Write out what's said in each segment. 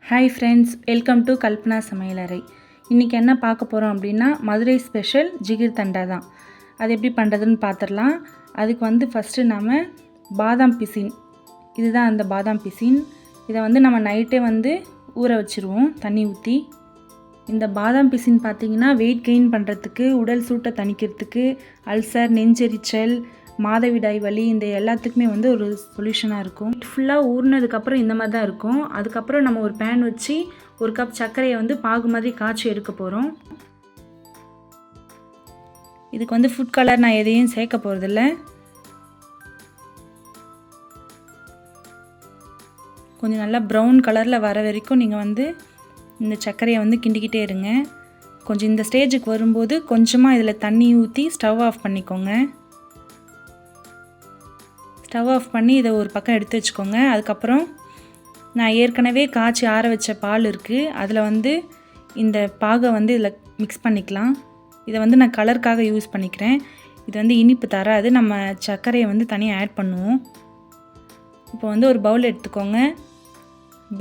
Hi friends, welcome to Kalpana சமையலறை. இன்றைக்கி என்ன பார்க்க போகிறோம் அப்படின்னா, மதுரை ஸ்பெஷல் ஜிகிர் தண்டா தான். அது எப்படி பண்ணுறதுன்னு பார்த்துடலாம். அதுக்கு ஃபஸ்ட்டு நாம் பாதாம் பிசின், இதுதான் அந்த பாதாம் பிசின். இதை நம்ம நைட்டே ஊற வச்சுருவோம் தண்ணி ஊற்றி. இந்த பாதாம் பிசின் பார்த்திங்கன்னா வெயிட் கெயின் பண்ணுறதுக்கு, உடல் சூட்டை தணிக்கிறதுக்கு, அல்சர், நெஞ்செரிச்சல், மாதவிடாய் வலி, இந்த எல்லாத்துக்குமே ஒரு சொல்யூஷனாக இருக்கும். ஃபுல்லாக ஊறினதுக்கப்புறம் இந்த மாதிரி தான் இருக்கும். அதுக்கப்புறம் நம்ம ஒரு பேன் வச்சு 1 கப் சர்க்கரையை பாகு மாதிரி காய்ச்சி எடுக்க போகிறோம். இதுக்கு ஃபுட் கலர் நான் எதையும் சேர்க்க போகிறதில்ல. கொஞ்சம் நல்லா ப்ரௌன் கலரில் வர வரைக்கும் நீங்கள் இந்த சர்க்கரையை கிண்டிக்கிட்டே இருங்க. கொஞ்சம் இந்த ஸ்டேஜுக்கு வரும்போது கொஞ்சமாக இதில் தண்ணி ஊற்றி ஸ்டவ் ஆஃப் பண்ணிக்கோங்க. ஸ்டவ் ஆஃப் பண்ணி இதை ஒரு பக்கம் எடுத்து வச்சுக்கோங்க. அதுக்கப்புறம் நான் ஏற்கனவே காய்ச்சி ஆற வச்ச பால் இருக்குது, அதில் இந்த பாகை இதில் மிக்ஸ் பண்ணிக்கலாம். இதை நான் கலருக்காக யூஸ் பண்ணிக்கிறேன். இது இனிப்பு தராது, நம்ம சர்க்கரையை தனியாக ஆட் பண்ணுவோம். இப்போ ஒரு பவுல் எடுத்துக்கோங்க.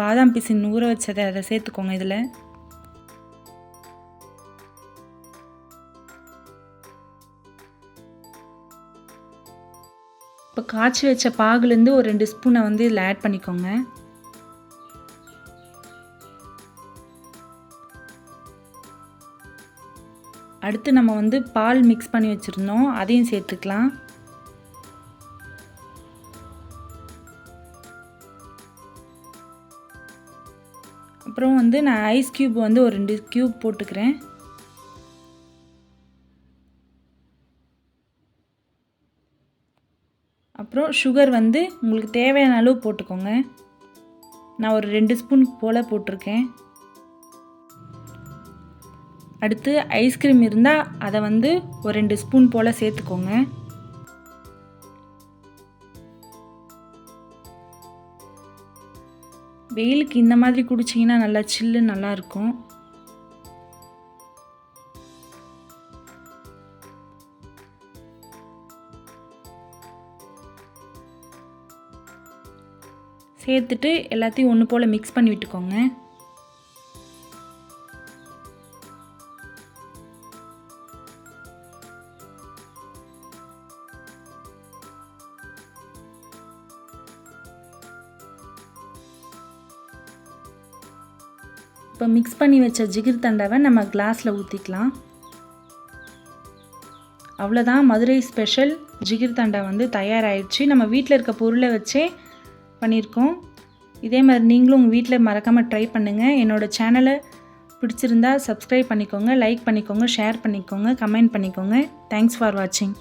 பாதாம் பிசின் ஊற வச்சதை அதை சேர்த்துக்கோங்க. இதில் இப்போ காய்ச்சி வச்ச பாகுலேருந்து ஒரு 2 ஸ்பூனை இதில் ஆட் பண்ணிக்கோங்க. அடுத்து நம்ம பால் மிக்ஸ் பண்ணி வச்சுருந்தோம், அதையும் சேர்த்துக்கலாம். அப்புறம் நான் ஐஸ் க்யூப் ஒரு 2 க்யூப் போட்டுக்கிறேன். அப்புறம் சுகர் உங்களுக்கு தேவையான அளவு போட்டுக்கோங்க. நான் ஒரு 2 ஸ்பூன் போல் போட்டிருக்கேன். அடுத்து ஐஸ்கிரீம் இருந்தால் அதை ஒரு 2 ஸ்பூன் போல் சேர்த்துக்கோங்க. வெயிலுக்கு இந்த மாதிரி குடிச்சிங்கன்னா நல்லா சில்லு நல்லாயிருக்கும். சேர்த்துட்டு எல்லாத்தையும் ஒன்று போல் மிக்ஸ் பண்ணி விட்டுக்கோங்க. இப்போ மிக்ஸ் பண்ணி வச்ச ஜிகிர் தண்டாவை நம்ம கிளாஸில் ஊற்றிக்கலாம். அவ்வளோதான், மதுரை ஸ்பெஷல் ஜிகிர் தண்டா தயாராகிடுச்சு. நம்ம வீட்டில் இருக்க பொருளை வச்சே பண்ணியிருக்கோம். இதே மாதிரி நீங்களும் உங்கள் வீட்டில் மறக்காமல் ட்ரை பண்ணுங்கள். என்னோடய சேனலை பிடிச்சிருந்தா சப்ஸ்கிரைப் பண்ணிக்கோங்க, லைக் பண்ணிக்கோங்க, ஷேர் பண்ணிக்கோங்க, கமெண்ட் பண்ணிக்கோங்க. தேங்க்ஸ் ஃபார் வாட்சிங்.